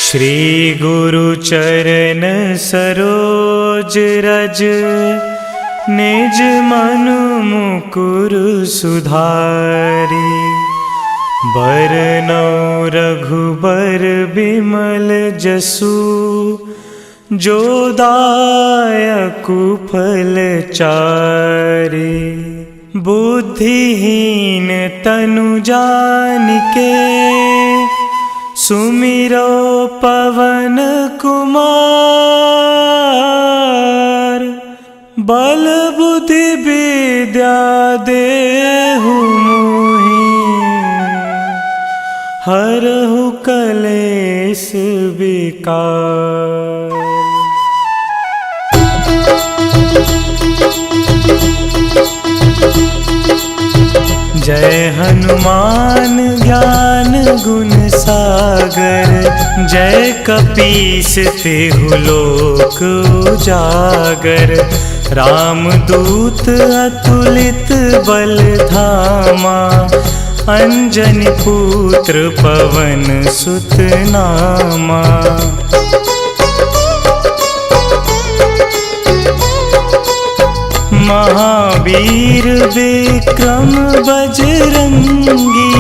श्री गुरु चरण सरोज रज, निज मन मुकुर सुधारी। बरनौ रघुबर बिमल जसु, जो दायकु फल चारि। बुद्धिहीन तनु जानिके, सुमिरो पवन कुमार। बल बुद्धि विद्या देहु मोहि, हरहु कलेश विकार। जय हनुमान ज्ञान गुण सागर, जय कपीस तिहु लोक उजागर। रामदूत अतुलित बल धामा, अंजनी पुत्र पवन सुत नामा। महावीर विक्रम बजरंगी,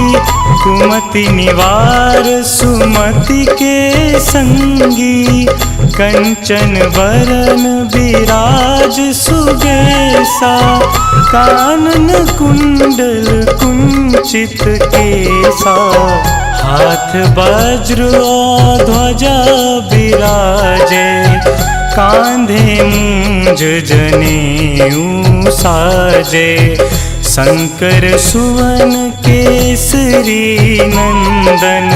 कुमति निवार सुमति के संगी। कंचन वरन विराज सुबेसा, कानन कुंडल कुंचित केसा। हाथ वज्र और ध्वजा विराजे, कांधे मूंज जनेऊ साजे। शंकर सुवन केसरी नंदन,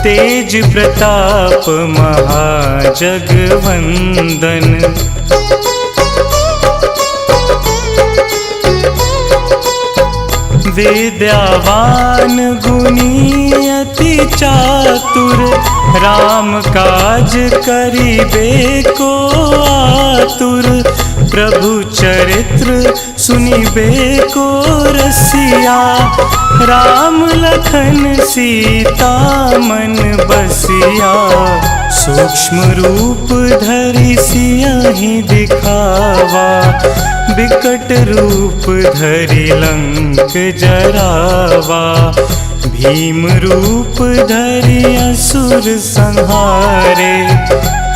तेज प्रताप महाजगवंदन। विद्यावान गुणी अति चातुर, राम काज करिबे को आतुर। प्रभु चरित्र सुनिबे को रसिया, राम लखन सीता मन बसिया। सूक्ष्म रूप धरि सियहि दिखावा, बिकट रूप धरि लंक जरावा। भीम रूप धरि असुर संहारे,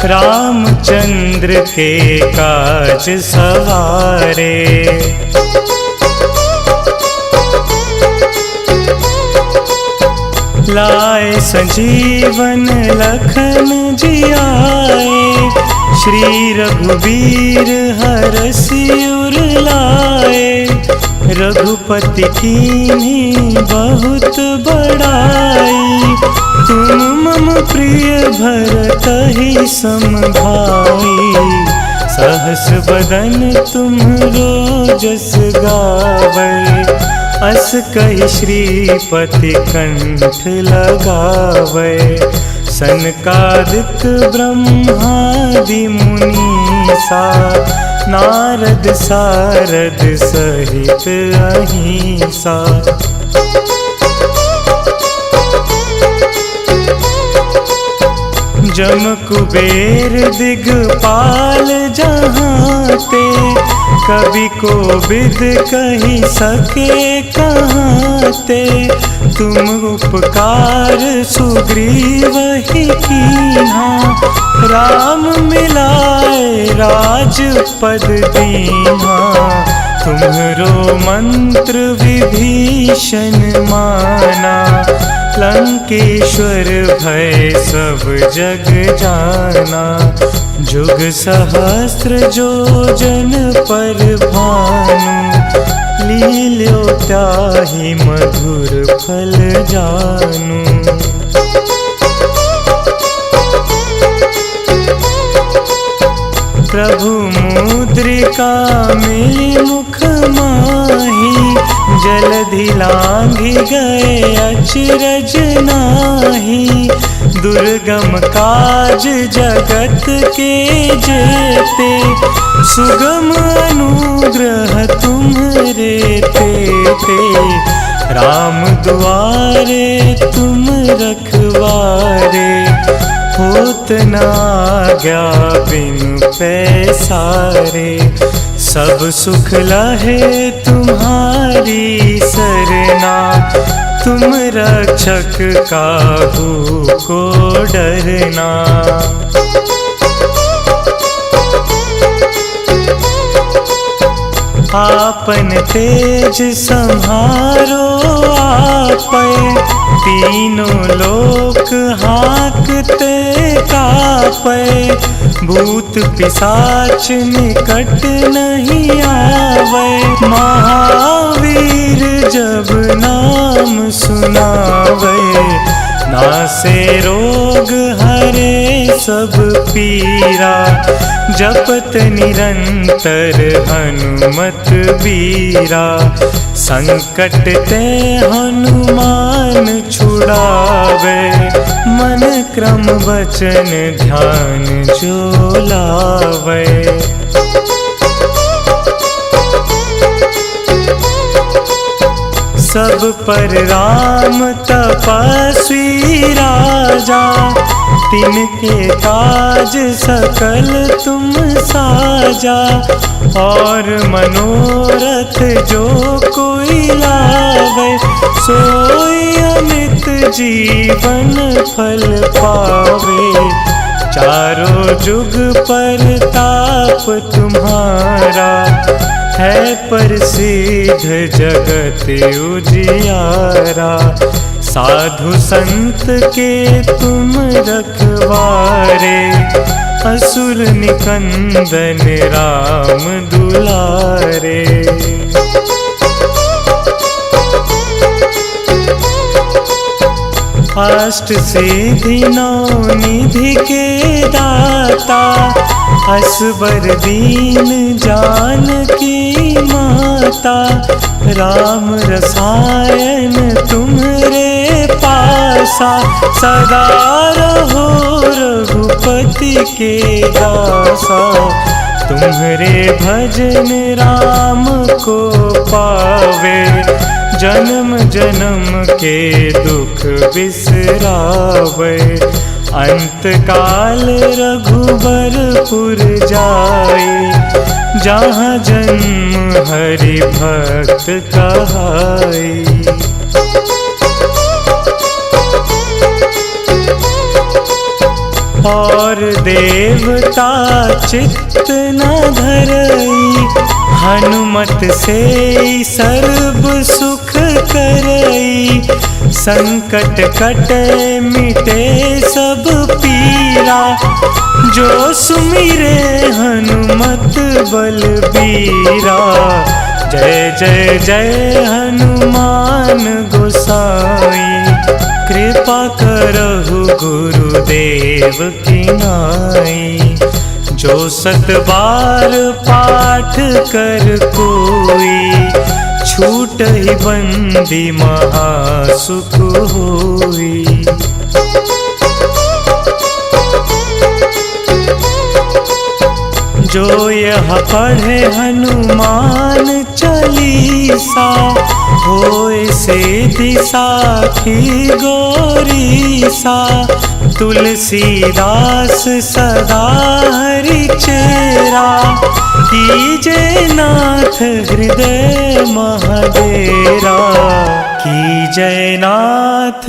रामचंद्र के काज सवारे। लाए संजीवन लखन जियाए, श्री रघुवीर हरषि उर लाए। रघुपति कीन्ही बहुत बड़ाई, तुम मम प्रिय भरतहि सम भाई। सहस बदन तुम्हरो जस गावै, अस कहि श्रीपति कंठ लगावै। सनकादिक ब्रह्मादि मुनीसा, नारद सारद सहित अहिंसा। जम कुबेर दिगपाल जहाँते, कवि कोविद कहि सके कहाँते। तुम उपकार सुग्रीवहि कीन्हा, राम मिलाए राजपद दीन्हा। तुम्हरो मंत्र विभीषण माना, लंकेश्वर भय सब जग जाना। जुग सहस्त्र जो जन पर भानु, लील्यो त्याहि मधुर फल जानू। प्रभु मुद्रिका मिली मुख माही, जलधि लांघि गए अचरज नाही। दुर्गम काज जगत के जेते, सुगम अनुग्रह तुम्हरे तेते। राम दुआरे तुम रखवारे, होत न आज्ञा बिनु पैसारे। सब सुख लहे तुम्हारी सरना, तुम रक्षक काहू को डरना। आपन तेज संहारो आपै, तीनों लोक हाँकते कापै। भूत पिशाच निकट नहीं आवे, महावीर जब नाम सुनावे। नासे रोग हरे सब पीरा, जपत निरंतर हनुमत बीरा। संकट ते हनुमान छुड़ावे, मन क्रम वचन ध्यान जो लावे। सब पर राम तपस्वी राजा, तिनके काज सकल तुम साजा। और मनोरथ जो कोई लावे, सोई अमित जीवन फल पावे। चारों जुग पर ताप तुम्हारा, है प्रसिद्ध जगत उजियारा। साधु संत के तुम रखवारे, असुर निकंदन राम दुलारे। अष्ट सिद्धि नौ निधि के दाता, असबर दीन जानकी माता। राम रसायन तुम्हरे पासा, सदा रहो रघुपति के दासा। तुम्हरे भजन राम को पावे, जन्म जन्म के दुख बिसरावे। अंत काल रघुबरपुर जाई, जहाँ जन्म हरि भक्त कहाई। और देवता चित्त न धरई, हनुमत से सर्व सुख करई। संकट कटे मिटे सब पीरा, जो सुमिरे हनुमत बलबीरा। जय जय जय हनुमान गोसाई, कृपा करहु गुरुदेव की नाई। जो 7 बार पाठ कर कोई, छूट ही बंदी महासुख होई। जो यह पढ़े हनुमान चालीसा, होए सिद्धि साखी गौरीसा। तुलसीदास सदा हरि चेरा, कीजे नाथ हृदय महडेरा। कीजय नाथ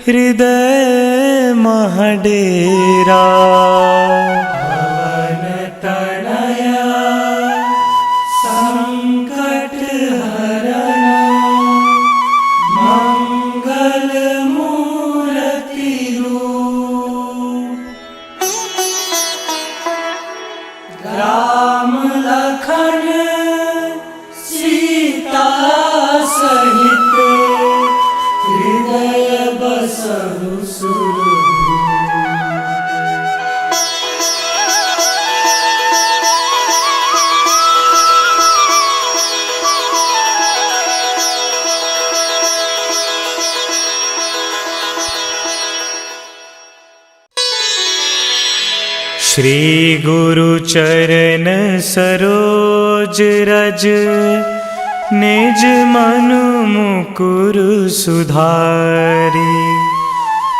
हृदय महडेरा। श्री गुरु चरण सरोज रज, निज मनु मुकुर सुधारी।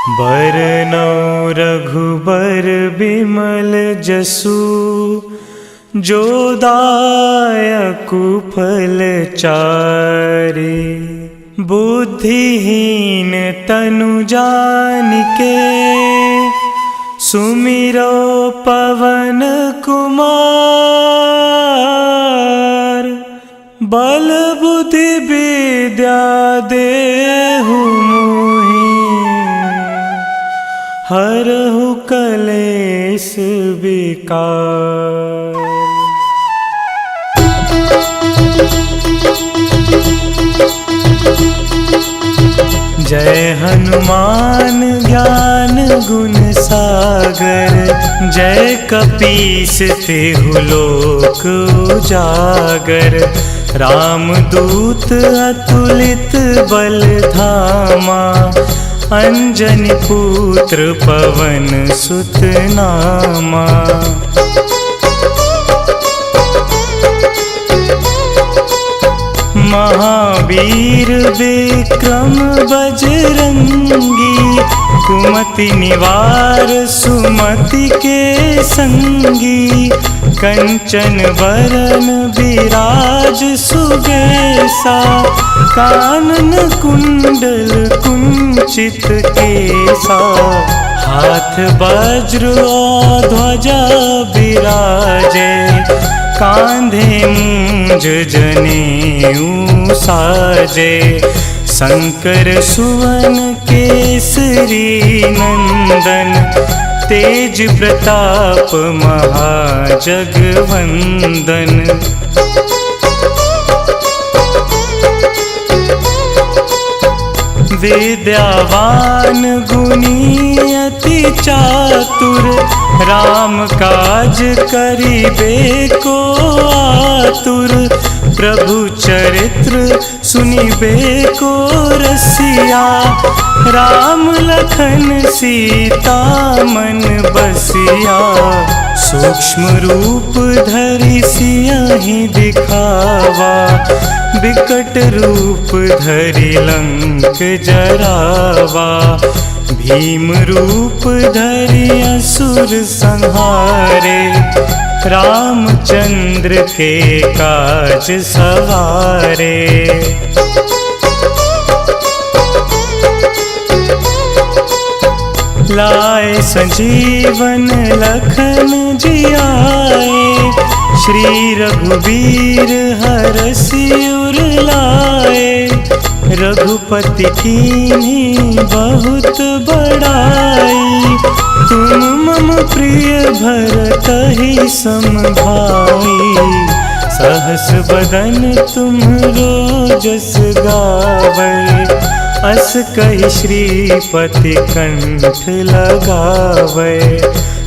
बरनौ रघुबर बिमल जसु, जो दायकु फल चारि। बुद्धिहीन तनु जानिके, सुमिरो पवन कुमार। बल बुद्धि विद्या देहु मोहि, हरहु कलेश विकार। जय हनुमान ज्ञान गुण सागर, जय कपीस तिहु लोक उजागर। रामदूत अतुलित बल धामा, अंजनी पुत्र पवन सुत नामा। महावीर विक्रम बजरंगी, कुमति निवार सुमति के संगी। कंचन वरन विराज सुबेसा, कानन कुंडल कुंचित केसा। हाथ वज्र और ध्वजा विराजे, कांधे मूंज जनेऊ साजे। शंकर सुवन केसरी नंदन, तेज प्रताप महाजगवंदन। विद्यावान गुणी अति चातुर, राम काज करिबे को आतुर। प्रभु चरित्र सुनिबे को रसिया, राम लखन सीता मन बसिया। सूक्ष्म रूप धरि सियहि दिखावा, बिकट रूप धरि लंक जरावा। भीम रूप धरि असुर संहारे, रामचंद्र के काज सवारे। लाए संजीवन लखन जियाए, श्री रघुवीर हरषि उर लाए। रघुपति कीन्ही बहुत बड़ाई, तुम मम प्रिय भरतहि सम भाई। सहस बदन तुम्हरो जस गावै, अस कहि श्रीपति कंठ लगावै।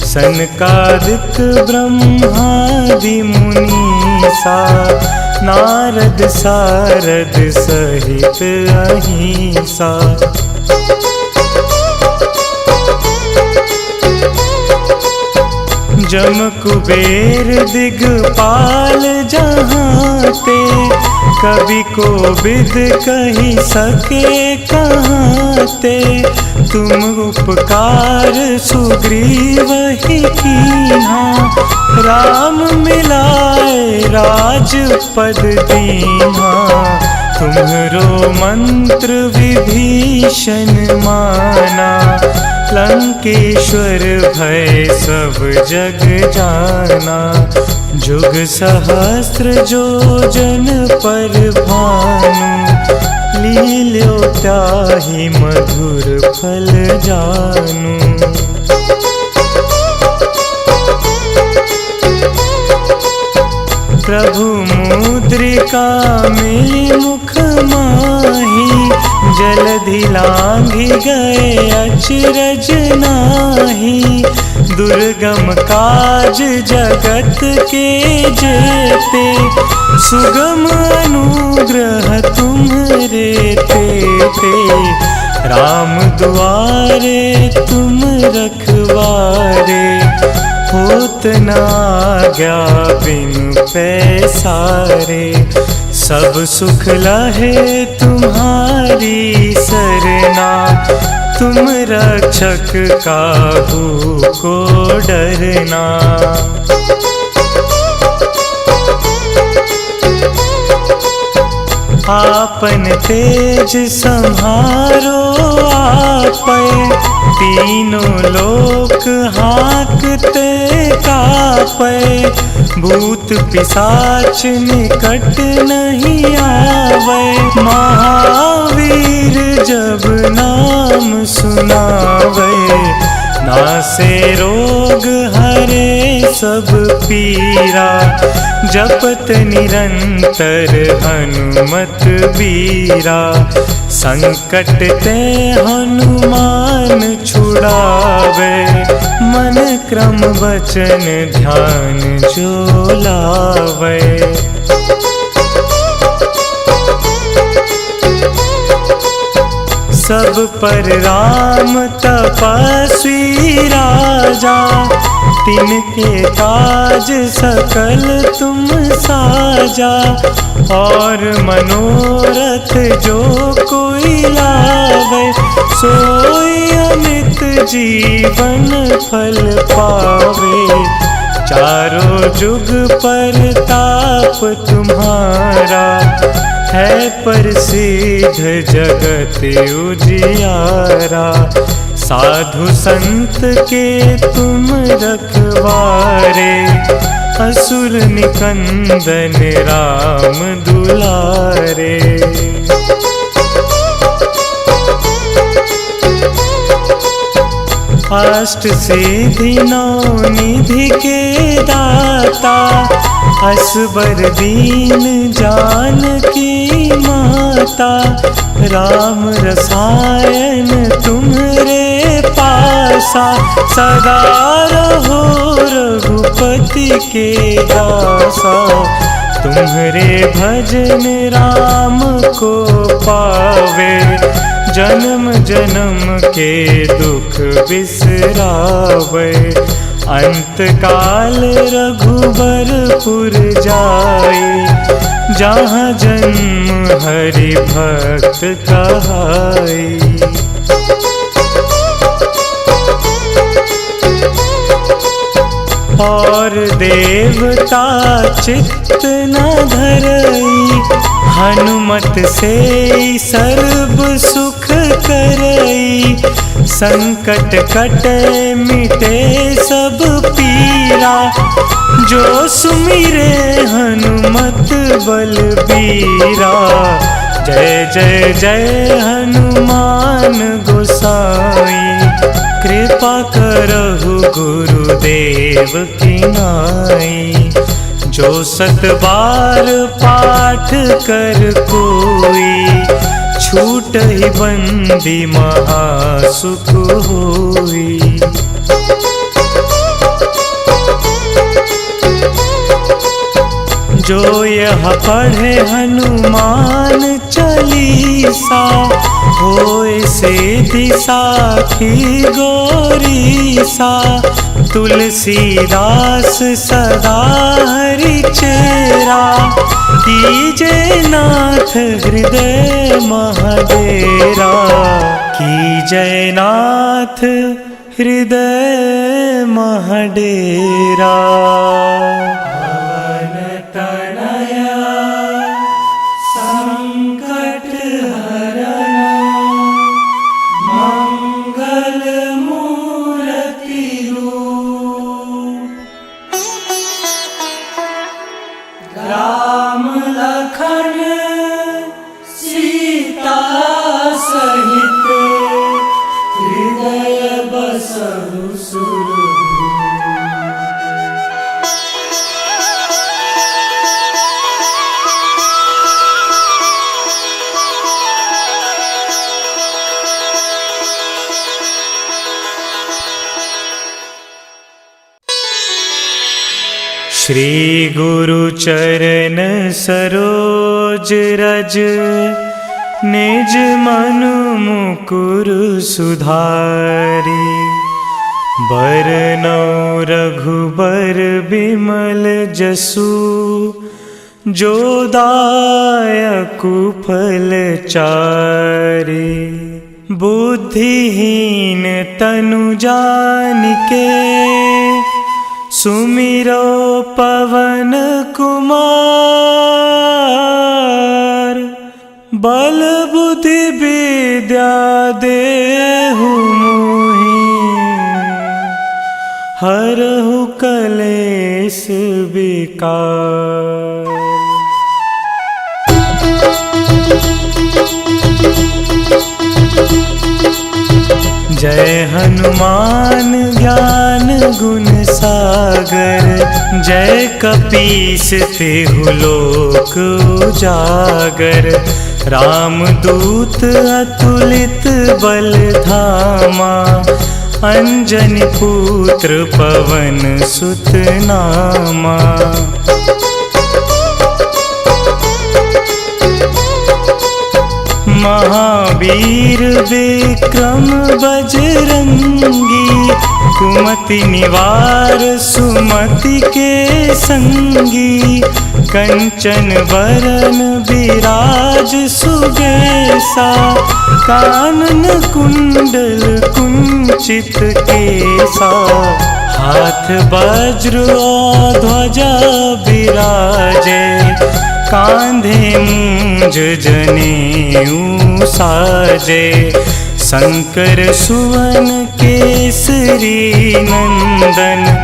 सनकादिक ब्रह्मादि मुनीसा, नारद सारद सहित अहिंसा। जम कुबेर दिगपाल जहाँते, कवि कोविद कहि सके कहाँते। तुम उपकार सुग्रीवहि कीन्हा, राम मिलाए राजपद दीन्हा। तुम्हरो मंत्र विभीषण माना, लंकेश्वर भय सब जग जाना। जुग सहस्त्र जो जन पर भानु, लील्यो ताहि मधुर फल जानू। प्रभु मुद्रिका मिली मुख माही, जलधि लांघि गए अचरज नाही। दुर्गम काज जगत के जेते, सुगम अनुग्रह तुम्हरे तेते। राम दुआरे तुम रखवारे, होत न आज्ञा बिनु पैसारे। सब सुख लहे तुम्हारी सरना, तुम रक्षक काहू को डरना। आपन तेज संहारो आपै, तीनों लोक हाँकते कापै। भूत पिशाच निकट नहीं आवे, महावीर जब नाम सुनावे। नासे रोग हरे सब पीरा, जपत निरंतर हनुमत बीरा। संकट ते हनुमान छुड़ावे, मन क्रम वचन ध्यान जो लावे। सब पर राम तपस्वी राजा, तिनके काज सकल तुम साजा। और मनोरथ जो कोई लावे, सोई अमित जीवन फल पावे। चारों जुग पर ताप तुम्हारा, है प्रसिद्ध जगत उजियारा। साधु संत के तुम रखवारे, असुर निकंदन राम दुलारे। अष्ट सिद्धि नौ निधि के दाता, असबर दीन जानकी माता। राम रसायन तुम्हरे पासा, सदा रहो रघुपति के दासा। तुम्हरे भजन राम को पावे, जन्म जन्म के दुख बिसरावे। अंत काल रघुबरपुर जाई, जहाँ जन्म हरि भक्त कहाई। और देवता चित्त न धरई, हनुमत से सर्व सुख करई। संकट कटे मिटे सब पीरा, जो सुमिरे हनुमत बलबीरा। जय जय जय हनुमान गोसाई, कृपा करहु गुरुदेव की नाई। जो 7 बार पाठ कर कोई, छूट ही बंदी महासुख होई। जो यह पढ़े हनुमान चालीसा, होए सिद्धि साखी गौरीसा। तुलसीदास सदा हरि चेरा, कीजे नाथ हृदय महडेरा। कीजय नाथ हृदय महडेरा। राम लखन सीता सहित, हृदय बसहु सुरभूप। श्री गुरु चरण सरोज रज, निज मनु मुकुर सुधारी। बरनौ रघुबर बिमल जसु, जो दायकु फल चारि। बुद्धिहीन तनु जानिके सुमिरो पवन कुमार। बल बुद्धि विद्या देहु मोहि हरहु कलेश विकार। जय हनुमान ज्ञान गुण सागर। जय कपीस तिहु लोक उजागर। रामदूत अतुलित बल धामा। अंजनी पुत्र पवन सुत नामा। महावीर विक्रम बजरंगी। कुमति निवार सुमति के संगी। कंचन वरन विराज सुबेसा। कानन कुंडल कुंचित केसा। हाथ वज्र और ध्वजा विराजे। कांधे मूंज जनेऊ साजे। शंकर सुवन केसरी नंदन।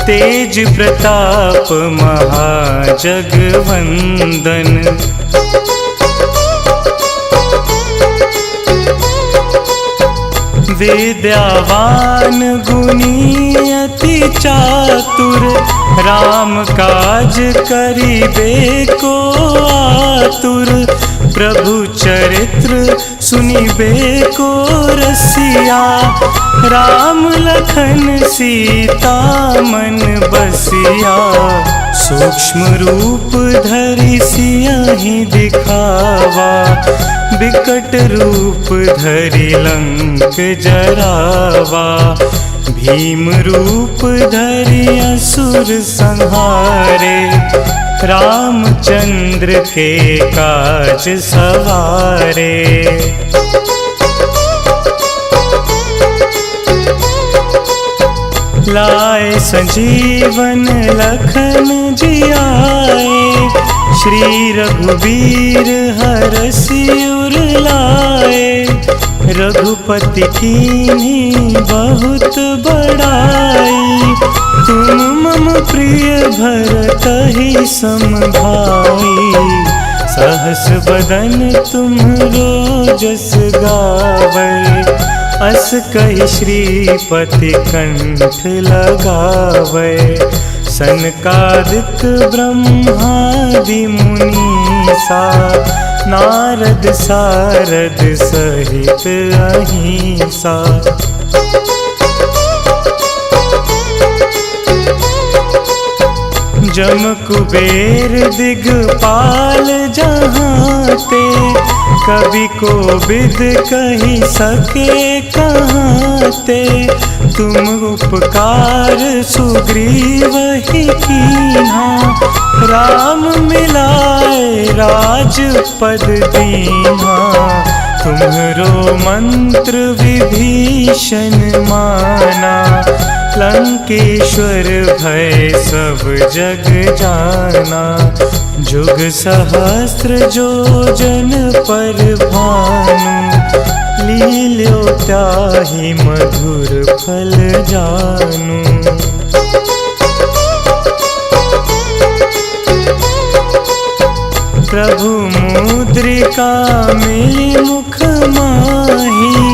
तेज प्रताप महाजगवंदन। विद्यावान गुणी अति चातुर। राम काज करिबे को आतुर। प्रभु चरित्र सुनिबे को रसिया। राम लखन सीता मन बसिया। सूक्ष्म रूप धरि सियहि दिखावा। विकट रूप धरि लंक जरावा। भीम रूप धरि असुर संहारे। रामचंद्र के काज सवारे। लाए संजीवन लखन जियाए। श्री रघुवीर हरषि उर लाए। रघुपति कीन्ही बहुत बड़ाई। तुम मम प्रिय भरतहि सम भाई। सहस बदन तुम्हरो जस गावै। अस कहि श्रीपति कंठ लगावै। सनकादिक ब्रह्मादि मुनीसा। नारद सारद सहित अहिंसा। जम कुबेर दिगपाल जहांते। कवि कोविद कहि सके कहाते। तुम उपकार सुग्रीवहि कीन्हा। राम मिलाए राजपद दीन्हा। तुम्हरो मंत्र विभीषण माना। लंकेश्वर भय सब जग जाना। जुग सहस्त्र जो जन पर भानु। लील्यो ताहि मधुर फल जानू। प्रभु मुद्रिका मिली मुख माही।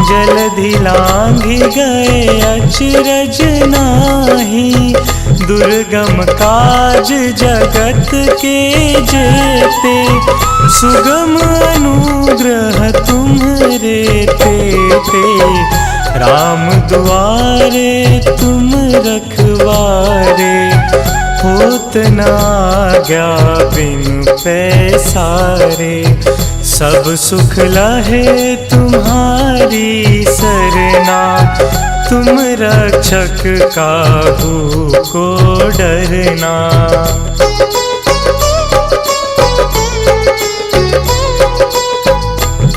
जलधि लांघि गए अचरज नाही। दुर्गम काज जगत के जेते। सुगम अनुग्रह तुम्हरे तेते। राम दुआरे तुम रखवारे। होत न आज्ञा बिनु पैसारे। सब सुख लहे तुम्हारी सरना। तुम रक्षक काहू को डरना।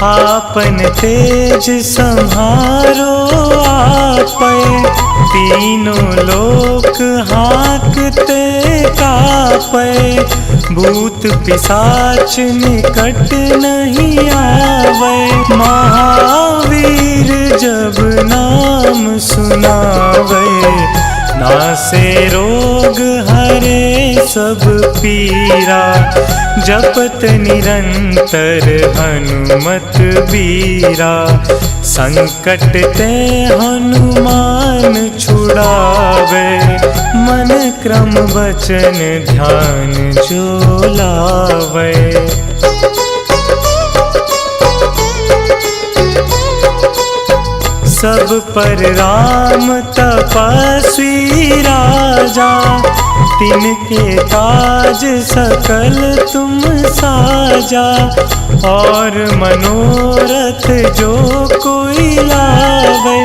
आपन तेज संहारो आपै, तीनों लोक हाँकते कापै, भूत पिशाच निकट नहीं आवे, महावीर जब नाम सुनावे, नासे रोग हरे सब पीरा, जपत निरंतर हनुमत बीरा, संकट ते हनुमान छुड़ावे, मन क्रम वचन ध्यान जो लावे। सब पर राम तपस्वी राजा, तिनके काज सकल तुम साजा, और मनोरथ जो कोई लावे,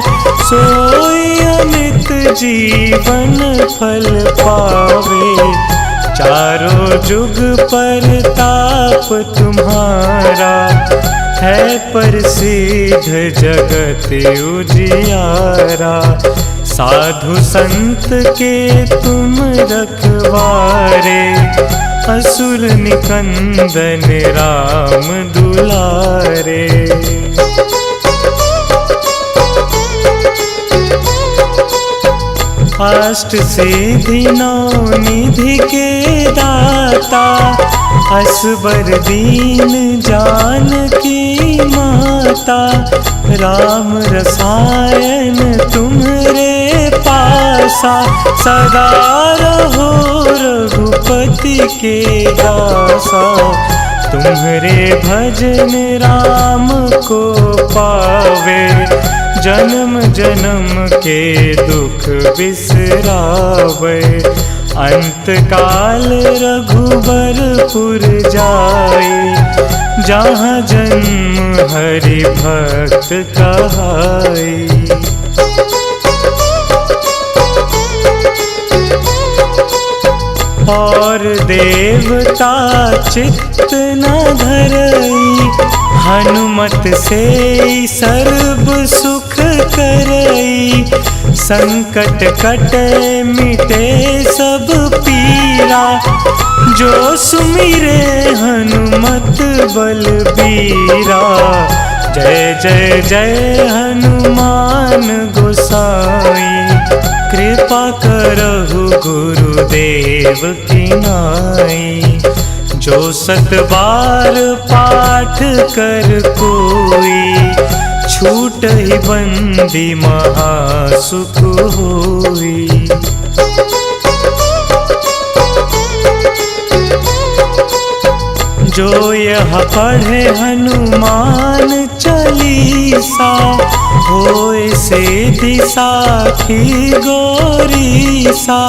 सोई अमित जीवन फल पावे, चारों जुग पर ताप तुम्हारा, है प्रसिद्ध जगत उजियारा, साधु संत के तुम रखवारे, असुर निकंदन राम दुलारे। अष्ट सिद्धि नौ निधि के दाता, असबर दीन जानकी माता, राम रसायन तुम्हरे पासा, सदा रहो रघुपति के दासा, तुम्हरे भजन राम को पावे, जन्म जन्म के दुख बिसरावे, अंत काल रघुबरपुर जाई, जहाँ जन्म हरि भक्त कहाई। और देवता चित्त न धरई, हनुमत से सर्व सुख करई, संकट कटे मिटे सब पीरा, जो सुमिरे हनुमत बलबीरा, जय जय जय हनुमान गोसाई, कृपा करहु गुरुदेव की नाई, जो सत बार पाठ कर कोई, छूट ही बंदी महासुख होई। जो यह पढ़े हनुमान चालीसा, होए से दिसाखी गोरीसा,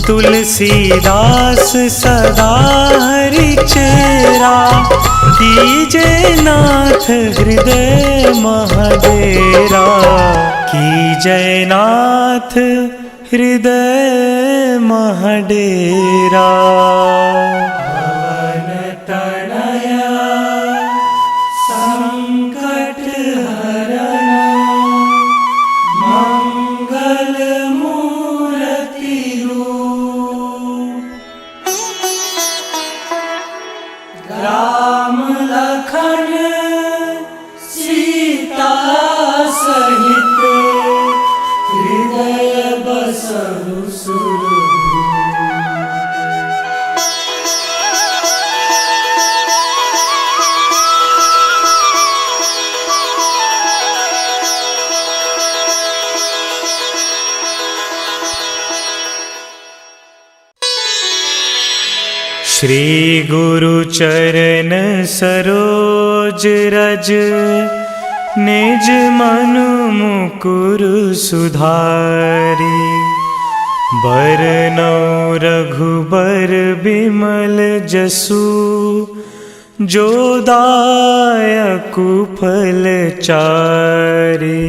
तुलसीदास सदा हरि चेरा, कीजे नाथ हृदय महडेरा, कीजे नाथ हृदय महडेरा। राम लखन सीता सहित, हृदय बसहु सुरभूप। श्री गुरु चरण सरोज रज, निज मनु मुकुर सुधारी, बरनौ रघुबर बिमल जसु, जो दायकु फल चारि,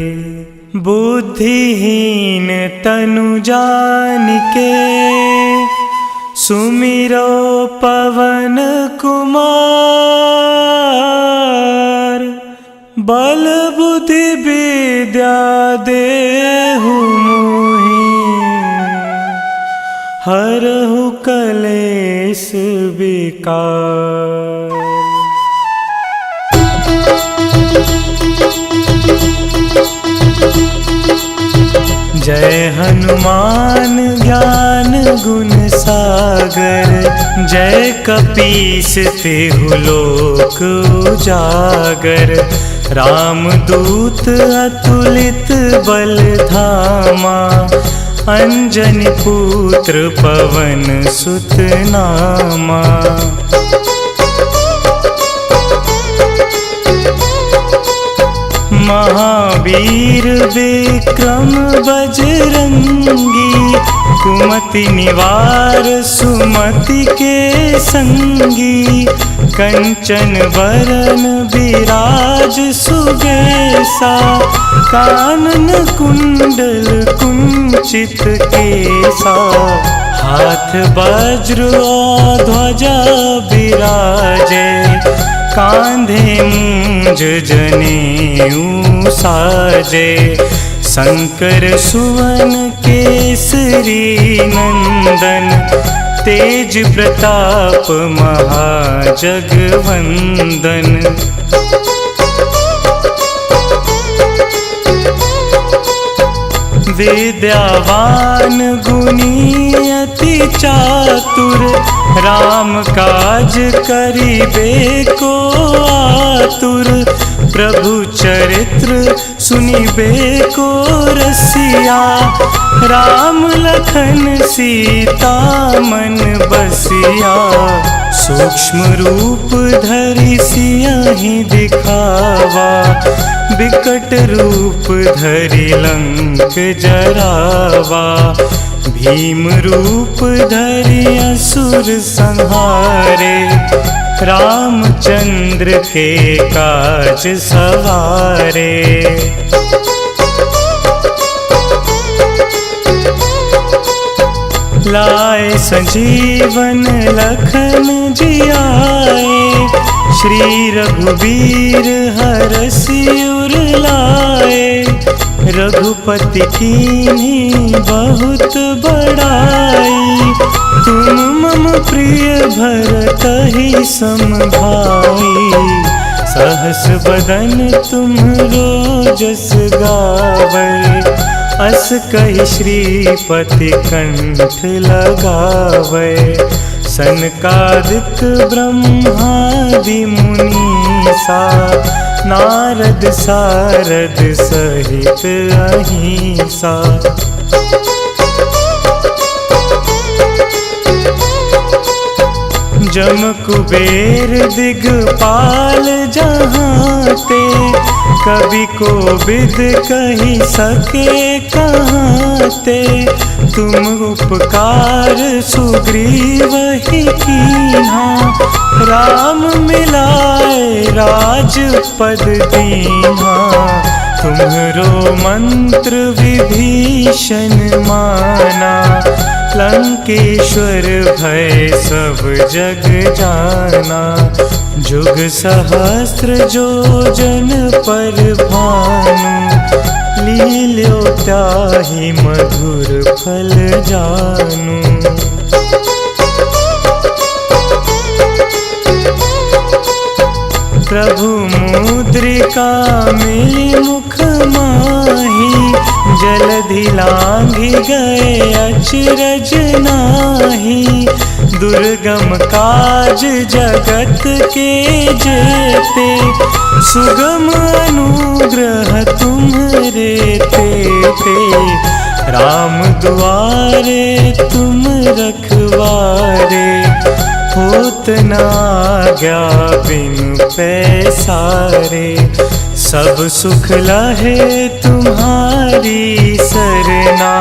बुद्धिहीन तनु जानिके, सुमिरो पवन कुमार, बल बुद्धि विद्या देहु मोहि, हरहु कलेश विकार। जय हनुमान ज्ञान गुण सागर, जय कपीस तिहु लोक उजागर। रामदूत अतुलित बल धामा, अंजनी पुत्र पवन सुत नामा। महावीर विक्रम बजरंगी, कुमति निवार सुमति के संगी। कंचन वरन विराज सुबेसा, कानन कुंडल कुंचित केसा। हाथ वज्र और ध्वजा विराजे, कांधे मूंज जनेऊ साजे। शंकर सुवन केसरी नंदन, तेज प्रताप महाजगवंदन। विद्यावान गुणी अति चातुर, राम काज करिबे को आतुर। प्रभु चरित्र सुनिबे को रसिया, राम लखन सीता मन बसिया। सूक्ष्म रूप धरि सियहि दिखावा, बिकट रूप धरि लंक जरावा। भीम रूप धरि असुर संहारे, रामचंद्र के काज सवारे। लाए संजीवन लखन जियाए, श्री रघुवीर हरषि उर लाए। रघुपति कीन्ही बहुत बड़ाई, तुम मम प्रिय भरतहि सम भाई। सहस बदन तुम्हरो जस गावै, अस कहि श्रीपति कंठ लगावै। सनकादिक ब्रह्मादि मुनीसा, नारद सारद सहित अहिंसा। जम कुबेर दिगपाल जहाँते, कवि कोविद कहि सके कहाँते। तुम उपकार सुग्रीवहि कीन्हा, राम मिलाए राजपद दीन्हा। तुम्हरो मंत्र विभीषण माना, लंकेश्वर भय सब जग जाना। जुग सहस्त्र जो जन पर भानु, लील्यो ताहि मधुर फल जानू। प्रभु मुद्रिका मिली मुख माही, जलधि लांघि गए अचरज नाहि। दुर्गम काज जगत के जेते, सुगम अनुग्रह तुम्हरे तेते। राम दुआरे तुम रखवारे, होत न आज्ञा बिनु पैसारे। सब सुख लहे तुम्हारी सरना,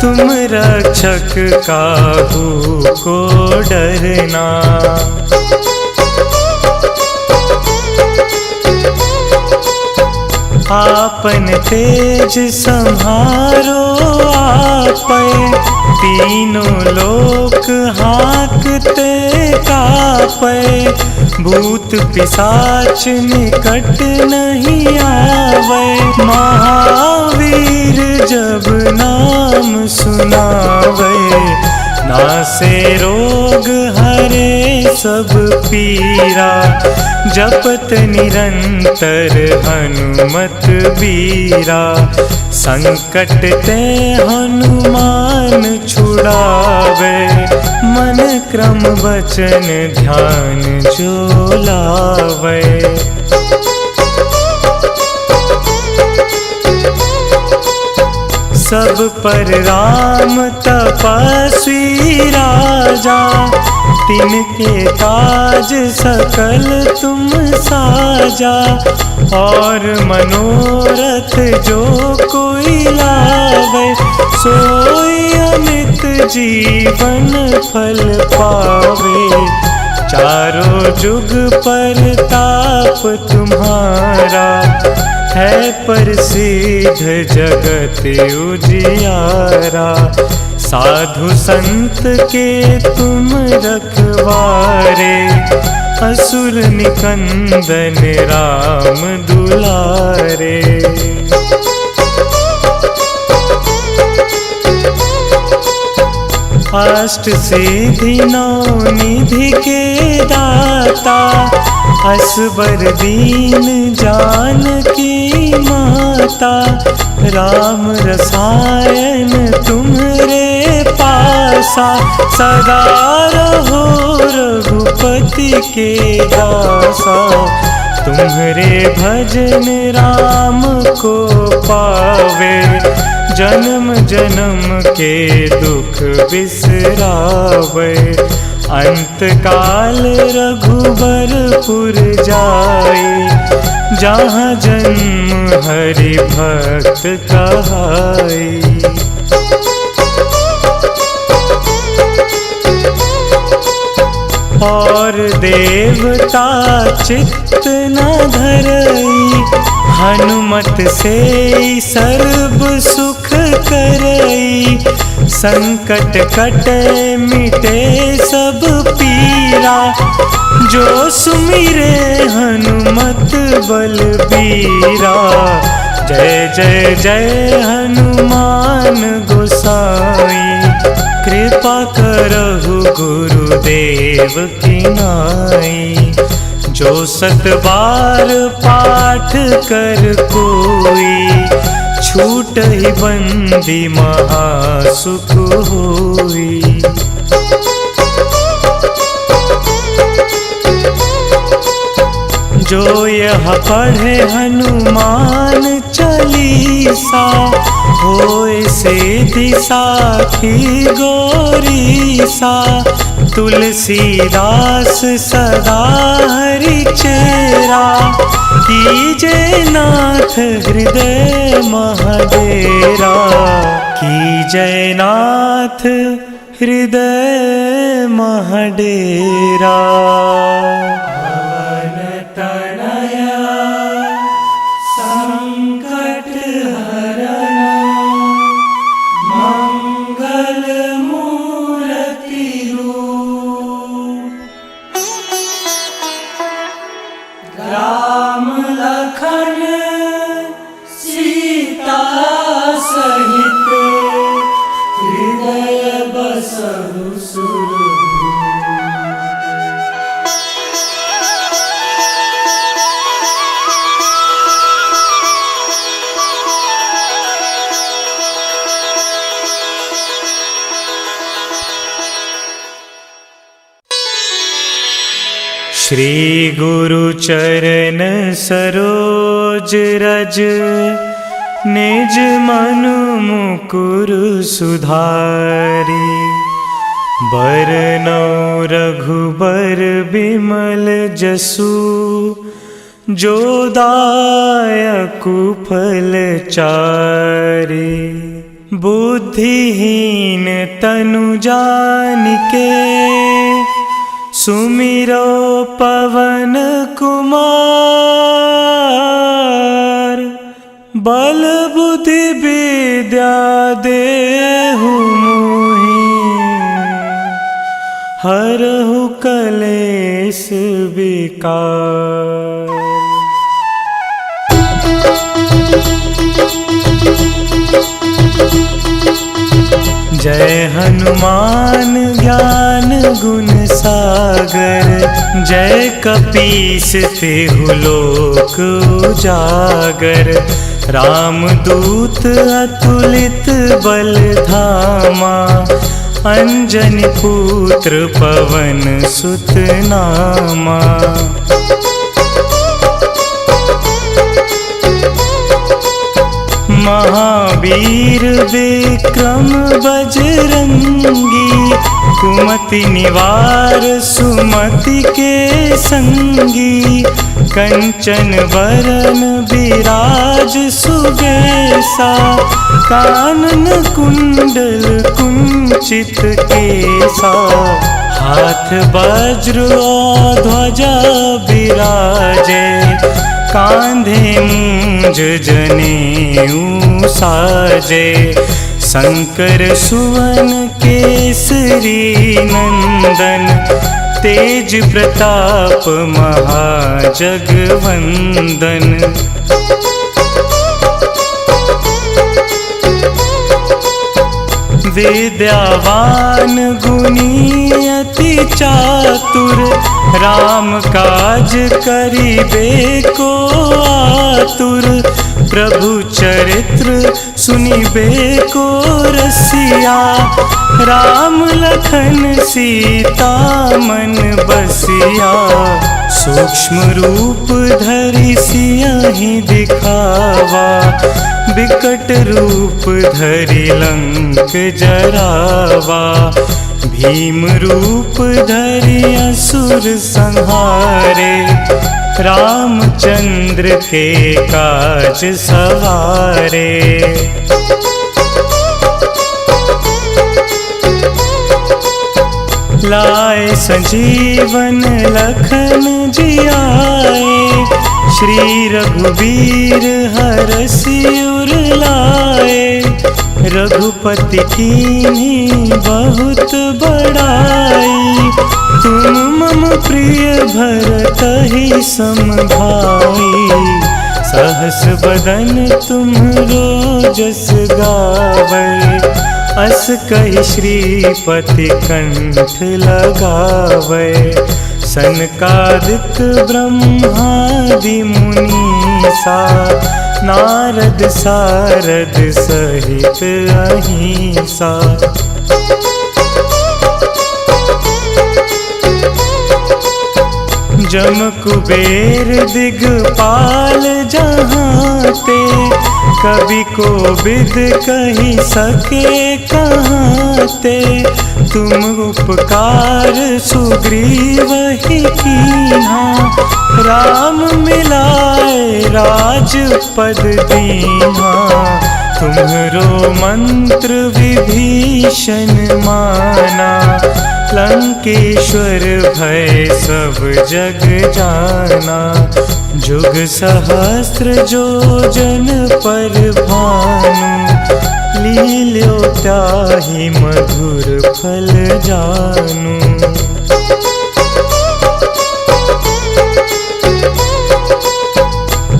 तुम रक्षक काहू को डरना। आपन तेज सम्हारो आपै, तीनों लोक हाँकते कापे, भूत पिशाच निकट नहीं आवे। महावीर जब नाम सुनावे, नासे रोग हरे सब पीरा। जपत निरंतर हनुमत बीरा, संकट ते हनुमान छुड़ावे। मन क्रम वचन ध्यान जो लावे। सब पर राम तपस्वी राजा, तिनके काज सकल तुम साजा। और मनोरथ जो कोई लावे, सोई अमित जीवन फल पावे। चारों जुग पर ताप तुम्हारा, है प्रसिद्ध जगत उजियारा। साधु संत के तुम रखवारे, असुर निकंदन राम दुलारे। अष्ट सिद्धि नौ निधि के दाता, असबर दीन जानकी माता। राम रसायन तुम्हरे पासा, सदा रहो रघुपति के दासा। तुम्हरे भजन राम को पावे, जन्म जन्म के दुख बिसरावे। अंत काल रघुबरपुर जाई, जहाँ जन्म हरि भक्त कहाई। और देवता चित्त न धरई, हनुमत से सर्व सुख करई। संकट कटे मिटे सब पीरा, जो सुमिरे हनुमत बलबीरा। जय जय जय हनुमान गोसाई, कृपा करहु गुरुदेव की नाई। जो 7 बार पाठ कर कोई, छूट ही बंदी महासुख होई। जो यह पढ़े हनुमान चालीसा, होए सिद्धि साखी गौरीसा। तुलसीदास सदा हरि चेरा, कीजे नाथ हृदय महडेरा। कीजे नाथ हृदय महडेरा। पवन तनया संकट हरण, मंगल मूर्ति रूप। राम लखन सीता सहित, हृदय बसहु सुरभूप। श्री गुरु चरण सरोज रज, निज मनु मुकुर सुधारी। बरनौ रघुबर बिमल जसु, जो दायकु फल चारि। बुद्धिहीन तनु जानिके, सुमिरो पवन कुमार। बल बुद्धि विद्या देहु मोहि, हरहु कलेश विकार। जय हनुमान ज्ञान गुण सागर, जय कपीस तिहु लोक उजागर। रामदूत अतुलित बल धामा, अंजनी पुत्र पवन सुत नामा। महावीर विक्रम बजरंगी, कुमति निवार सुमति के संगी। कंचन वरन विराज सुबेसा, कानन कुंडल कुंचित केसा। हाथ वज्र और ध्वजा विराजे, कांधे मूंज जनेऊ साजे। शंकर सुवन केसरी नंदन, तेज प्रताप महाजगवंदन। विद्यावान गुणी अति चातुर, राम काज करिबे को आतुर। प्रभु चरित्र सुनिबे को रसिया, राम लखन सीता मन बसिया। सूक्ष्म रूप धरि सियहि दिखावा, बिकट रूप धरि लंक जरावा। भीम रूप धरि असुर संहारे, रामचंद्र के काज सवारे। लाए संजीवन लखन जियाए, श्री रघुवीर हरषि उर लाए। रघुपति कीन्ही बहुत बड़ाई, तुम मम प्रिय भरतहि सम भाई। सहस बदन तुम्हरो जस गावै, अस कहि श्रीपति कंठ लगावै। सनकादिक ब्रह्मादि मुनीसा, नारद सारद सहित अहिंसा। जम कुबेर दिगपाल जहाँते, कवि कोविद कहि सके कहाँते। तुम उपकार सुग्रीवहि कीन्हा, राम मिलाए राजपद दीन्हा। तुम्हरो मंत्र विभीषण माना, लंकेश्वर भय सब जग जाना। जुग सहस्र जो जन पर भानु, लील्यो त्याहि मधुर फल जानु।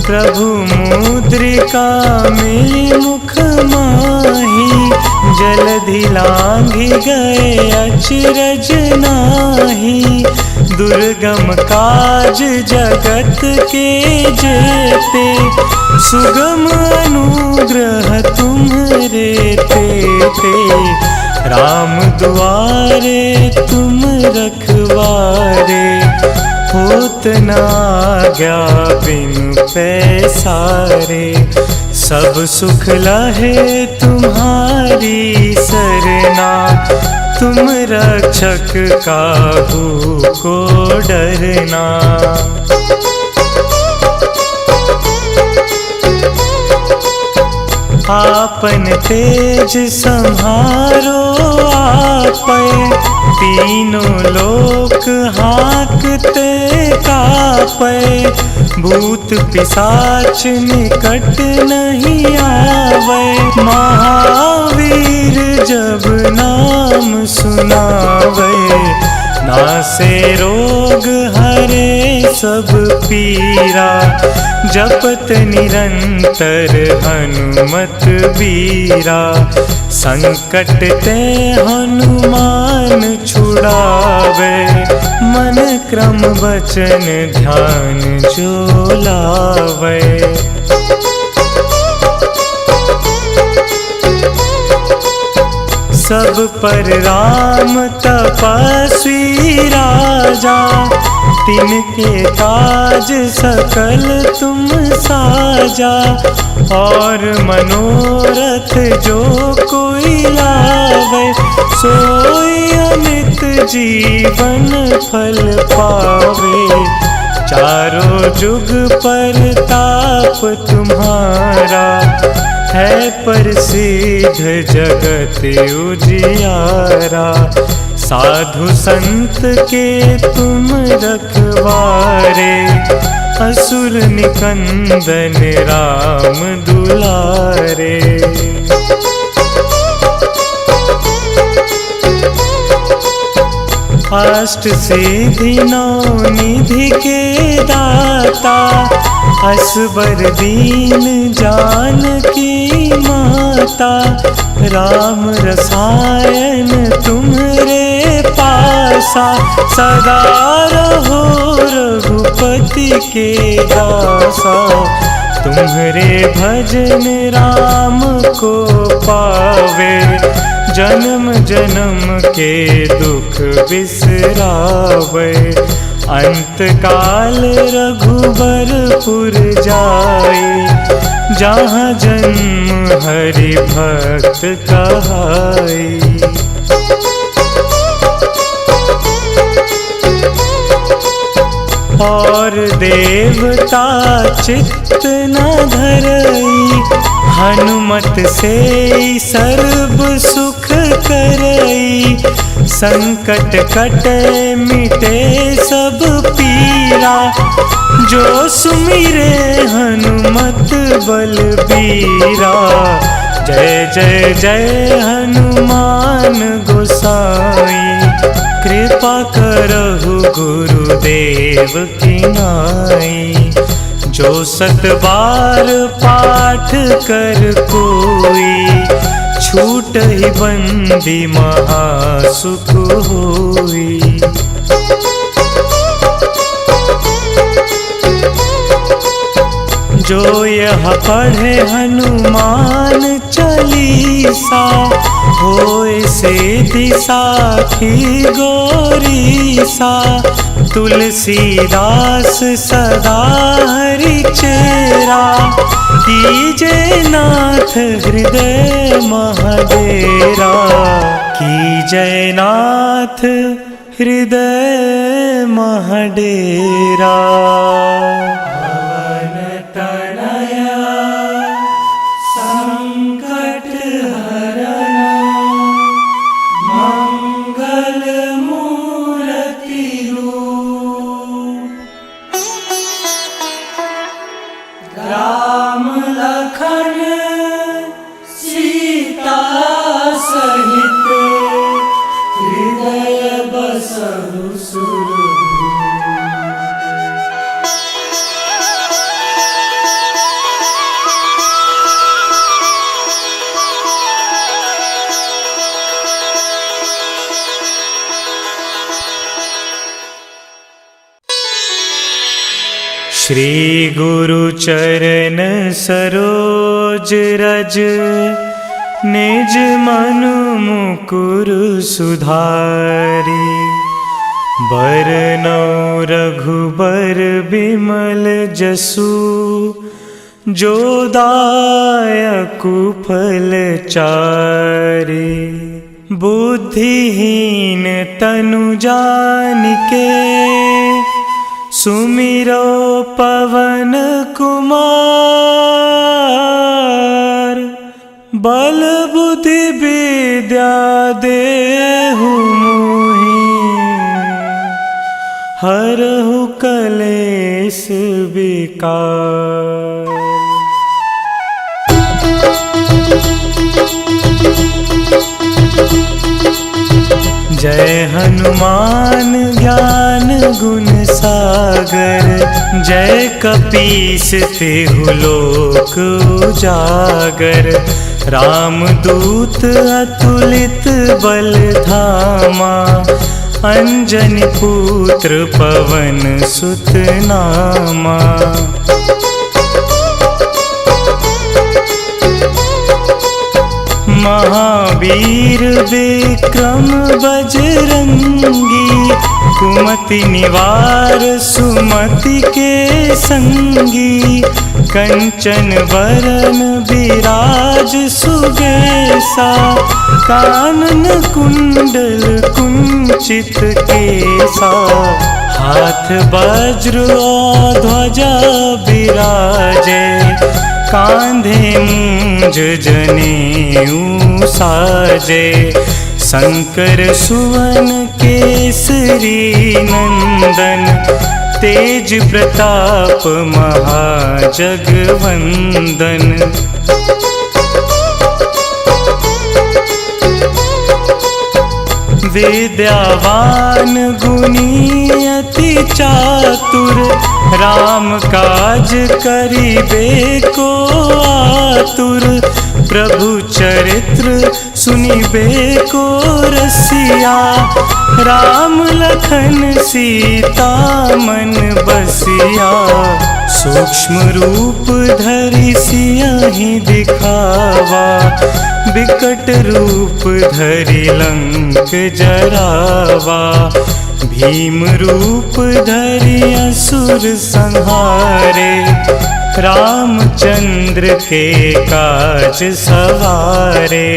प्रभु मुद्रिका मिली मुख माही, जलधि लांघि गए अचरज नाहि। दुर्गम काज जगत के जेते, सुगम अनुग्रह तुम्हरे तेते। राम दुआरे तुम रखवारे, होत न आज्ञा बिनु पैसारे। सब सुख लहे तुम्हारी सरना, तुम रक्षक काहू को डरना। आपन तेज सम्हारो आपै, तीनों लोक हांकते कापै। भूत पिशाच निकट नहीं आवे, महावीर जब नाम सुनावे। नासे रोग हरे सब पीरा, जपत निरंतर हनुमत बीरा। संकट ते हनुमान छुड़ावे, मन क्रम वचन ध्यान जो लावे। सब पर राम तपस्वी राजा, तिनके काज सकल तुम साजा। और मनोरथ जो कोई लावे, सोई अमित जीवन फल पावे। चारों जुग परताप तुम्हारा, है प्रसिद्ध जगत उजियारा। साधु संत के तुम रखवारे, असुर निकंदन राम दुलारे। अष्ट सिद्धि नौ निधि के दाता, असबर दीन जानकी माता। राम रसायन तुम्हरे पासा, सदा रहो रघुपति के दासा। तुम्हरे भजन राम को पावे, जन्म जन्म के दुख बिसरावे। अंत काल रघुबरपुर जाई, जहाँ जन्म हरि भक्त कहाई। और देवता चित्त न धरई, हनुमत से सर्व सुख करई। संकट कटे मिटे सब पीरा, जो सुमिरे हनुमत बलबीरा। जय जय जय हनुमान गोसाई, कृपा करहु गुरुदेव की नाई। जो 7 बार पाठ कर कोई, छूट ही बंदी महासुख होई। जो यह पढ़े हनुमान चालीसा, होए सिद्धि साखी गौरीसा। तुलसीदास सदा हरि चेरा, कीजे नाथ हृदय महडेरा। कीजे नाथ हृदय महडेरा। पवन तनया संकट हरण, मंगल मूर्ति रूप। राम लखन सीता सहित, हृदय बसहु सुरभूप। श्री गुरु चरण सरोज रज, निज मनु मुकुर सुधारी। बरनौ रघुबर बिमल जसु, जो दायकु फल चारि। बुद्धिहीन तनु जानिके, सुमिरो पवन कुमार। बल बुद्धि विद्या देहु मोहि, हरहु कलेश विकार। जय हनुमान ज्ञान गुण सागर, जय कपीस तिहु लोक उजागर। रामदूत अतुलित बल धामा, अंजनी पुत्र पवन सुत नामा। महावीर विक्रम बजरंगी, कुमति निवार सुमति के संगी। कंचन बरन विराज सुबेसा, कानन कुंडल कुंचित केसा। हाथ वज्र और ध्वजा विराजे, कांधे मूंज जनेऊ साजे। शंकर सुवन केसरी नंदन, तेज प्रताप महाजगवंदन। विद्यावान गुणी अति चातुर, राम काज करिबे को आतुर। प्रभु चरित्र सुनिबे को रसिया, राम लखन सीता मन बसिया। सूक्ष्म रूप धरि सियहि दिखावा, बिकट रूप धरि लंक जरावा। भीम रूप धरि असुर संहारे, रामचंद्र के काज सवारे।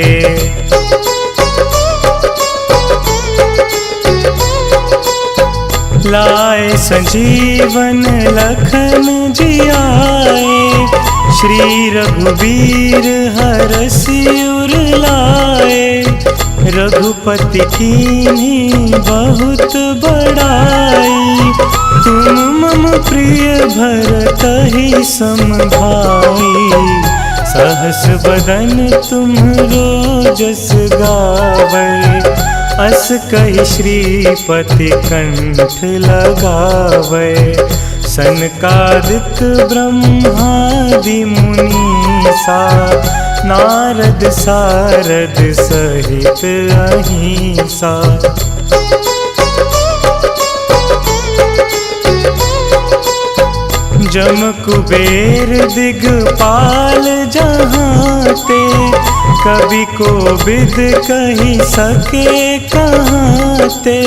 लाए संजीवन लखन जियाए, श्री रघुवीर हरषि उर लाए। रघुपति कीन्ही बहुत बड़ाई, तुम मम प्रिय भरतहि सम भाई। सहस बदन तुम्हरो जस गावै, अस कहि श्रीपति कंठ लगावै। सनकादिक ब्रह्मादि मुनीसा, नारद सारद सहित अहिंसा। जम कुबेर दिगपाल जहाँते, कवि कोविद कहि सके कहाँते।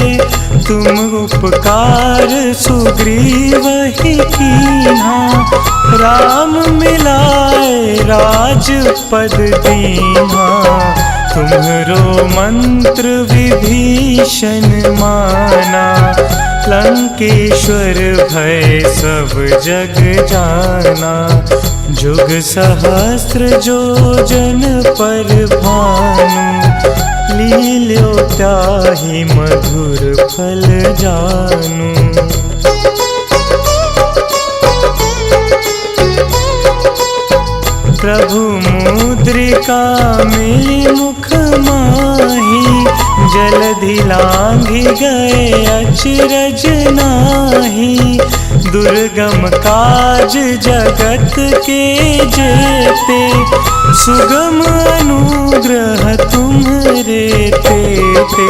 तुम उपकार सुग्रीवहि कीन्हा, राम मिलाए राजपद दीन्हा। तुम्हरो मंत्र विभीषण माना, लंकेश्वर भय सब जग जाना। जुग सहस्त्र जो जन पर भानु, लील्यो त्याहि मधुर फल जानु। प्रभु मुद्रिका मिली मुख माही, जलधि लांघि गए अचरज नाहि। दुर्गम काज जगत के जेते, सुगम अनुग्रह तुम्हरे तेते।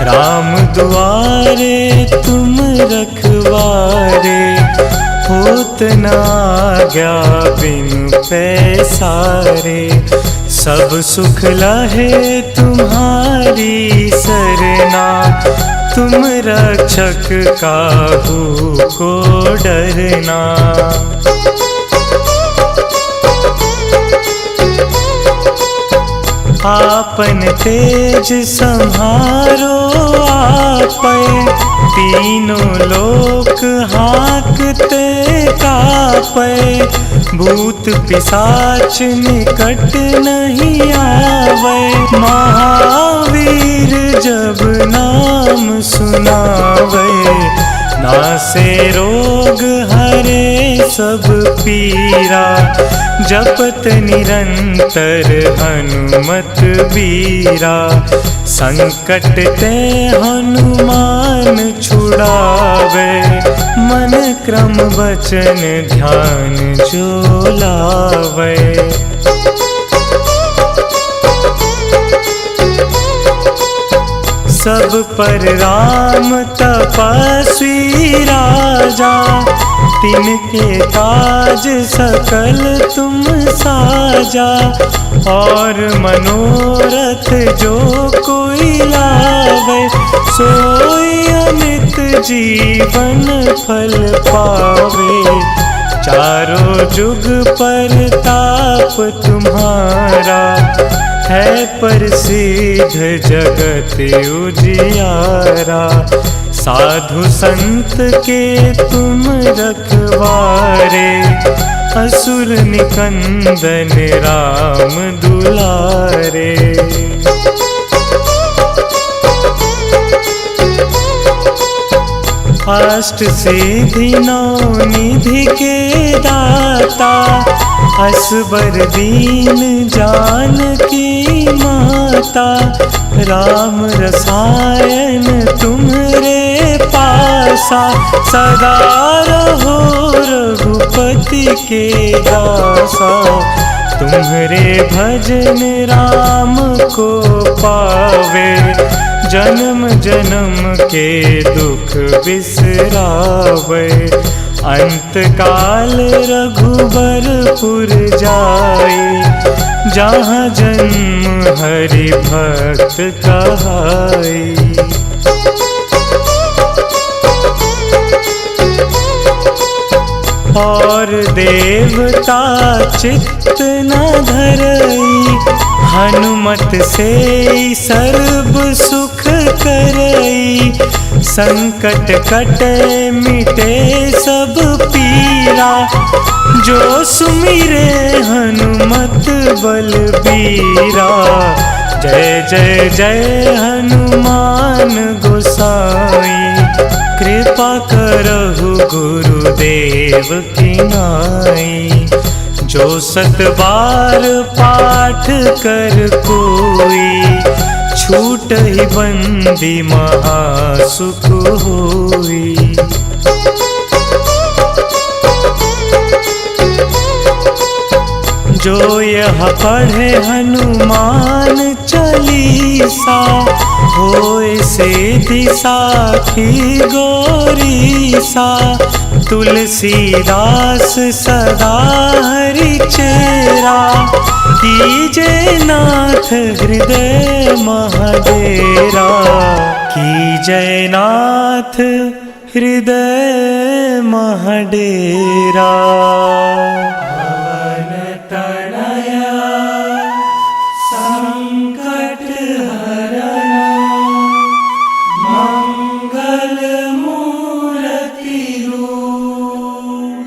राम दुआरे तुम रखवारे, होत न आज्ञा बिनु पैसारे। सब सुख लहे तुम्हारी सरना, तुम रक्षक काहू को डरना। आपन तेज सम्हारो आपै, तीनों लोक हाकते कापै। भूत पिशाच निकट नहीं आवे, महावीर जब नाम सुनावे। नासे रोग हरे सब पीरा, जपत निरंतर हनुमत बीरा। संकट ते हनुमान छुड़ावे, मन क्रम वचन ध्यान जो लावे। सब पर राम तपस्वी राजा, तिनके काज सकल तुम साजा। और मनोरथ जो कोई लावे, सोई अमित जीवन फल पावे। चारों जुग परताप तुम्हारा, है प्रसिद्ध जगत उजियारा। साधु संत के तुम रखवारे, असुर निकंदन राम दुलारे। अष्ट सिद्धि नौ निधि के दाता, असबर दीन जानकी माता। राम रसायन तुम्हरे पासा, सदा रहो रघुपति के दासा। तुम्हरे भजन राम को पावे, जन्म जन्म के दुख बिसरावे। अंत काल रघुबरपुर जाई, जहाँ जन्म हरि भक्त कहाई। और देवता चित्त न धरई, हनुमत से सर्व सुख करई। संकट कटे मिटे सब पीरा, जो सुमिरे हनुमत बलबीरा। जय जय जय हनुमान गोसाई, कृपा करहु गुरुदेव की नाई। जो सत बार पाठ कर कोई, छूट ही बंदी महासुख होई। जो यह पढ़े हनुमान चालीसा, होए सिद्धि साखी गौरीसा। तुलसीदास सदा हरि चेरा, कीजे नाथ हृदय महडेरा। कीजे नाथ हृदय महडेरा। पवन तनया संकट हरण, मंगल मूर्ति रूप।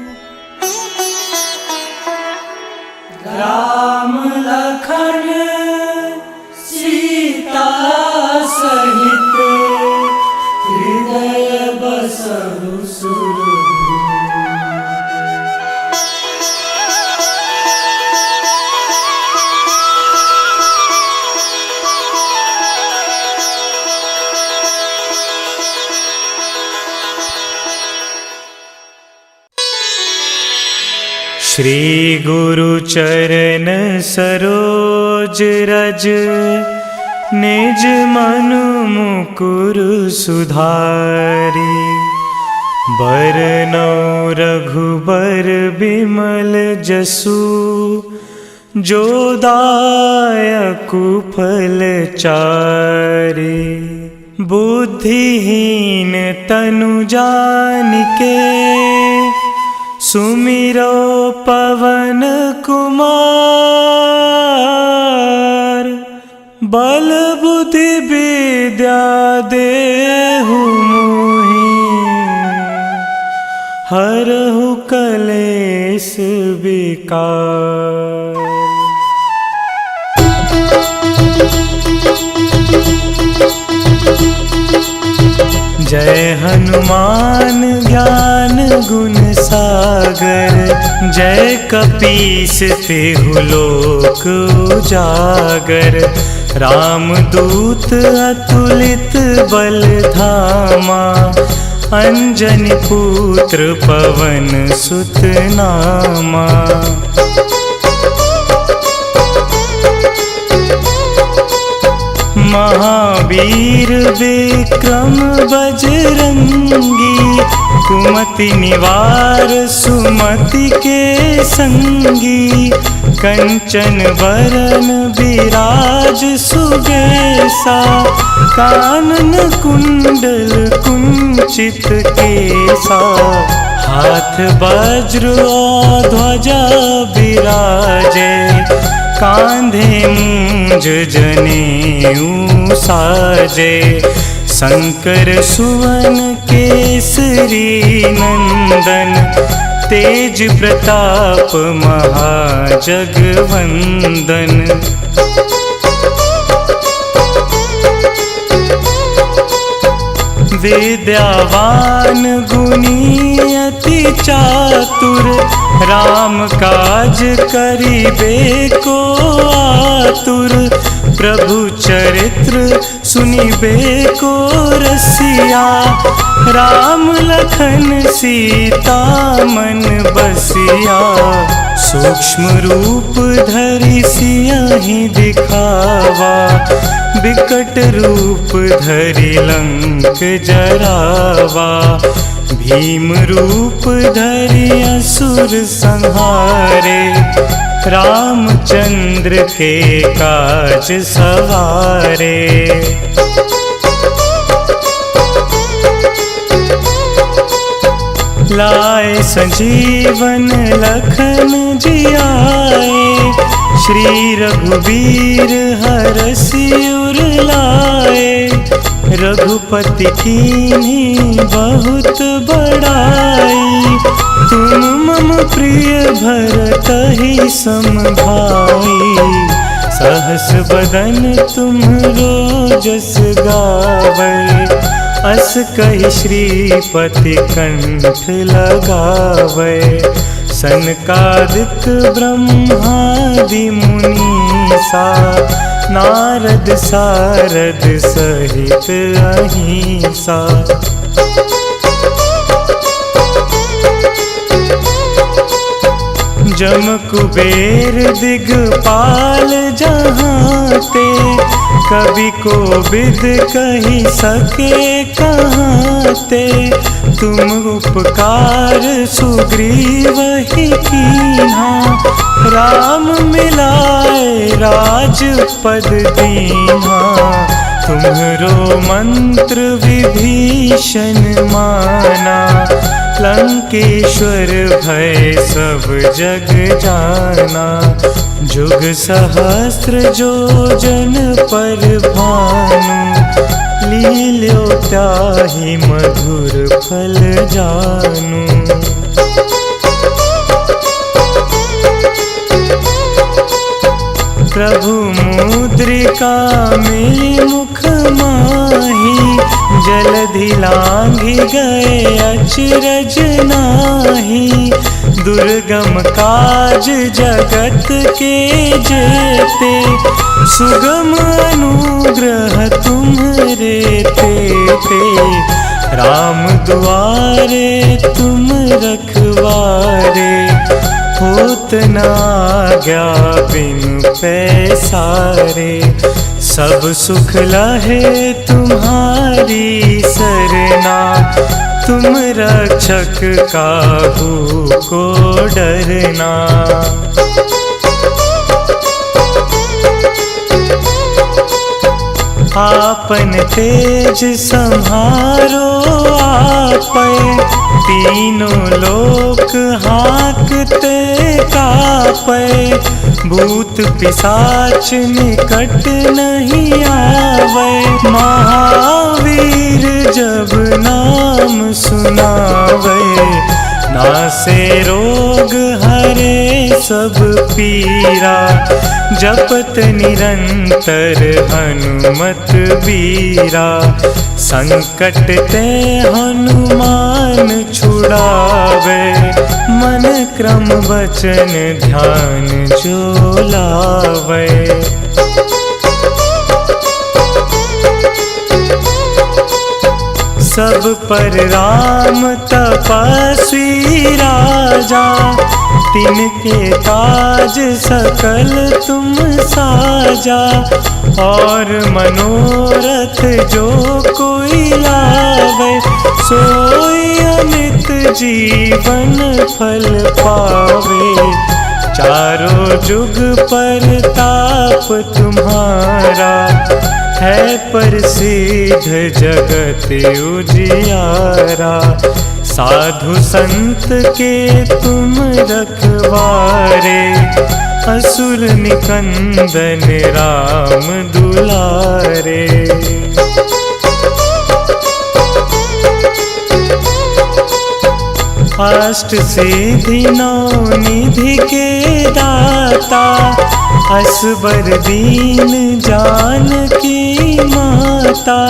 राम लखन सीता सहित, हृदय बसहु सुरभूप। श्री गुरु चरण सरोज रज, निज मनु मुकुर सुधारी। बरनौ रघुबर बिमल जसु, जो दायकु फल चारि। बुद्धिहीन तनु जानिके, सुमिरो पवन कुमार। बल बुद्धि विद्या देहु मोहि, हरहु कलेश विकार। जय हनुमान ज्ञान गुण सागर। जय कपीस तेहु लोक उजागर। रामदूत अतुलित बल धामा। अंजनी पुत्र पवन सुत नामा। महावीर विक्रम बजरंगी। कुमति निवार सुमति के संगी। कंचन वरन विराज सुबेसा। कानन कुंडल कुंचित केसा। हाथ वज्र और ध्वजा विराजे। कांधे मूंज जनेऊ साजे। शंकर सुवन केसरी नंदन। तेज प्रताप महाजगवंदन। विद्यावान गुणी अति चातुर। राम काज करिबे को आतुर। प्रभु चरित्र सुनिबे को रसिया। राम लखन सीता मन बसिया। सूक्ष्म रूप धरि सियहि दिखावा। विकट रूप धरि लंक जरावा। भीम रूप धरि असुर संहारे। रामचंद्र के काज सवारे। लाए संजीवन लखन जियाए। श्री रघुवीर हरषि उर लाए। रघुपति कीन्ही बहुत बड़ाई। तुम मम प्रिय भरतहि सम भाई। सहस बदन तुम्हरो जस गावै। अस कहि श्रीपति कंठ लगावै। सनकादिक ब्रह्मादि मुनीसा। नारद सारद सहित अहिंसा। जम कुबेर दिगपाल जहाँ ते। कवि कोविद कहि सके कहाँ ते। तुम उपकार सुग्रीवहि कीन्हा। राम मिलाए राजपद दीन्हा। तुम्हरो मंत्र विभीषण माना। लंकेश्वर भय सब जग जाना। जुग सहस्त्र जो जन पर भानु। लील्यो त्याहि मधुर फल जानु। प्रभु मुद्रिका मिली मुख माही। जलधि लांघि गए अचरज नाही। दुर्गम काज जगत के जेते। सुगम अनुग्रह तुम्हरे तेते। राम दुआरे तुम रखवारे। होत न आज्ञा बिनु पैसारे। सब सुख लहे तुम्हारी सरना। तुम रक्षक काहू को डरना। आपन तेज सम्हारो आपै। तीनों लोक हाकते कापै। भूत पिशाच निकट नहीं आवे। महावीर जब नाम सुनावे। नासे रोग हरे सब पीरा, जपत निरंतर हनुमत बीरा। संकट ते हनुमान छुड़ावे, मन क्रम वचन ध्यान जो लावे। सब पर राम तपस्वी राजा, तिनके काज सकल तुम साजा। और मनोरथ जो कोई लावे, सोई अमित जीवन फल पावे। चारों जुग पर ताप तुम्हारा, है प्रसिद्ध जगत उजियारा। साधु संत के तुम रखवारे, असुर निकंदन राम दुलारे। अष्ट सिद्धि नौ निधि के दाता, असबर दीन जानकी माता।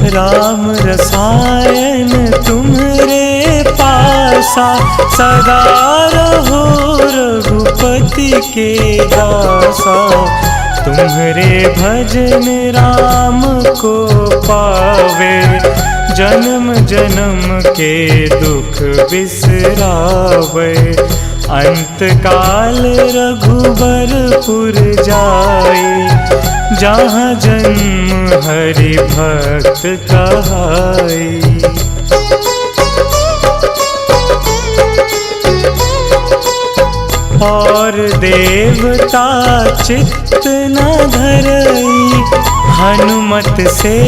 राम रसायन तुम्हरे पासा, सदा रहो रघुपति के दासा। तुम्हरे भजन राम को पावे, जन्म जन्म के दुख बिसरावे। अंत काल रघुबरपुर जाई, जहाँ जन्म हरि भक्त कहाई। और देवता चित्त न धरई, हनुमत से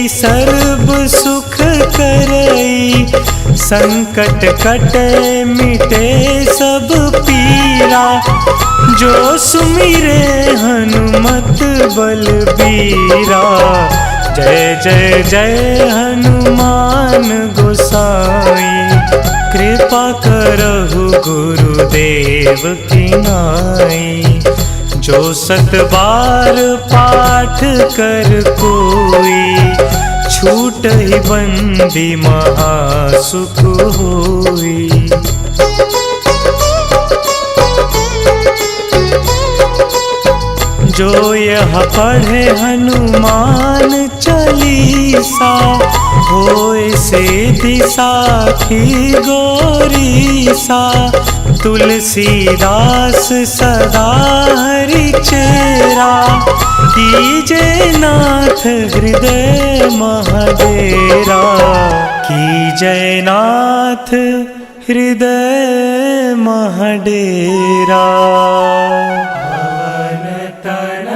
सर्व सुख करई। संकट कटे मिटे सब पीरा, जो सुमिरे हनुमत बलबीरा। जय जय जय हनुमान गोसाई, कृपा करहु गुरुदेव की नाई। जो 7 बार पाठ कर कोई, छूट ही बंदी महासुख होई। जो यह पढ़े हनुमान चालीसा, होए सिद्धि साखी गौरीसा। तुलसीदास सदा हरि चेरा, कीजे नाथ हृदय महडेरा। कीजय नाथ हृदय महडेरा। तन